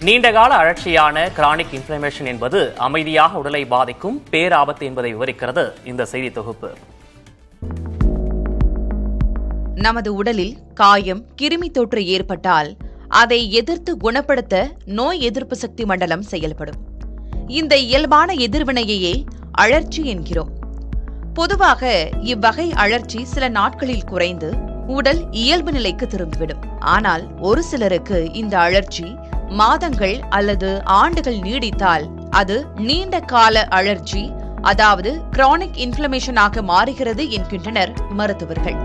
நீண்டகால அழற்சியான chronic inflammation என்பது அமைதியாக உடலை பாதிக்கும் பேராபத்து என்பதை விவரிக்கிறது இந்த செய்தி தொகுப்பு. நமது உடலில் காயம், கிருமி தொற்று ஏற்பட்டால் அதை எதிர்த்து குணப்படுத்த நோய் எதிர்ப்பு சக்தி மண்டலம் செயல்படும். இந்த இயல்பான எதிர்வினையையே அழற்சி என்கிறோம். பொதுவாக இவ்வகை அழற்சி சில நாட்களில் குறைந்து உடல் இயல்பு நிலைக்கு திரும்பிவிடும். ஆனால் ஒரு சிலருக்கு இந்த அழற்சி மாதங்கள் அல்லது ஆண்டுகள் நீடித்தால் அது நீண்ட கால அழற்சி, அதாவது கிரானிக் இன்ஃப்ளமேஷனாக மாறுகிறது என்கின்றனர் மருத்துவர்கள்.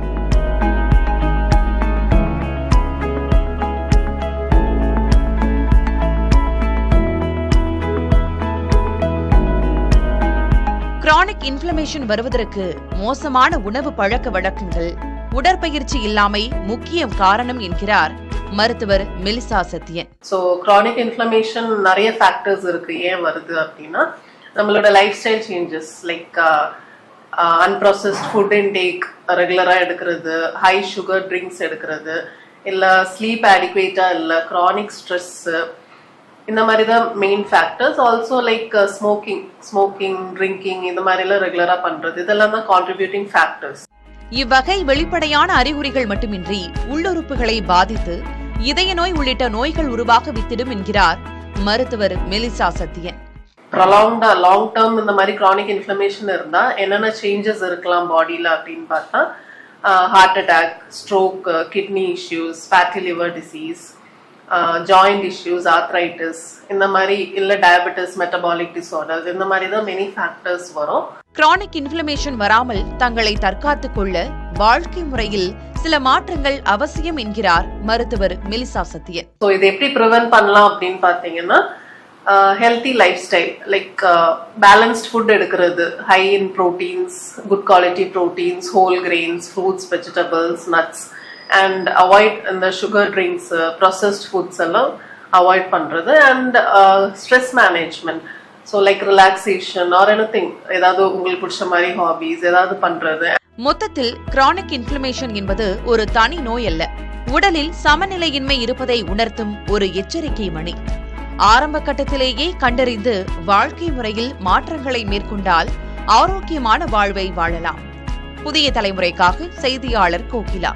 கிரானிக் இன்ஃப்ளமேஷன் வருவதற்கு மோசமான உணவு பழக்க வழக்கங்கள், உடற்பயிற்சி இல்லாமை முக்கிய காரணம் என்கிறார் மருத்துவர் Melissa Sathyan. So chronic inflammation நிறைய ஃபேக்டர்ஸ் இருக்கு. ஏன் வருது அப்படின்னா, நம்மளோட lifestyle changes like unprocessed food intake ரெகுலரா எடுக்கிறது, ஹை சுகர் ட்ரிங்க்ஸ் எடுக்கிறது, இல்லை ஸ்லீப் ஆடிக்வேட்டா இல்லை, கிரானிக் ஸ்ட்ரெஸ், இந்த மாதிரி தான் main factors. Also like smoking drinking இந்த மாதிரிலாம் ரெகுலரா பண்றது, இதெல்லாம் தான் கான்ட்ரிபியூட்டிங் ஃபேக்டர்ஸ். இவ்வகை வெளிப்படையான அறிகுறிகள் மட்டுமின்றி உள்ளுறுப்புகளை பாதித்து இதய நோய் உள்ளிட்ட நோய்கள் உருவாக வித்திடும் என்கிறார் மருத்துவர் மெலிசா சத்யன். ப்ரொலாங்டா லாங் டேர்ம் இந்த மாதிரி கிரானிக் இன்ஃப்ளமேஷன் இருந்தா என்னென்ன சேஞ்சஸ் இருக்கலாம் பாடியில அப்படின்னு பார்த்தா, heart attack, stroke, kidney issues, fatty liver disease, joint issues, arthritis, இந்த மாதிரி இல்ல டயபெட்டிஸ், மெட்டபாலிக் டிசார்டர்ஸ், இந்த மாதிரி தான் மெனி ஃபேக்டர்ஸ் வரும். கிரானிக் இன்ஃப்ளமேஷன் வராமல் தங்களை தற்காத்துக் கொள்ள வாழ்க்கை முறையில் சில மாற்றங்கள் அவசியம் என்கிறார் மருத்துவர் மெலிசா சத்யன். ஸோ இதை எப்படி ப்ரிவென்ட் பண்ணலாம் அப்படின்னு பார்த்தீங்கன்னா, healthy lifestyle like balanced food எடுக்கிறது, high in proteins, good quality proteins, whole grains, fruits, vegetables, nuts, and avoid இந்த சுகர் ட்ரிங்க்ஸ், ப்ராசஸ்ட் ஃபுட்ஸ் எல்லாம் அவாய்ட் பண்றது, and stress management. So like relaxation or anything, ஏதாவது உங்களுக்கு பிடிச்ச மாதிரி ஹாபிஸ் ஏதாவது பண்றது. மொத்தத்தில் கிரானிக் இன்ஃப்ளமேஷன் என்பது ஒரு தனி நோய் அல்ல, உடலில் சமநிலையின்மை இருப்பதை உணர்த்தும் ஒரு எச்சரிக்கை மணி. ஆரம்ப கட்டத்திலேயே கண்டறிந்து வாழ்க்கை முறையில் மாற்றங்களை மேற்கொண்டால் ஆரோக்கியமான வாழ்வை வாழலாம். புதிய தலைமுறைக்காக செய்தியாளர் கோகிலா.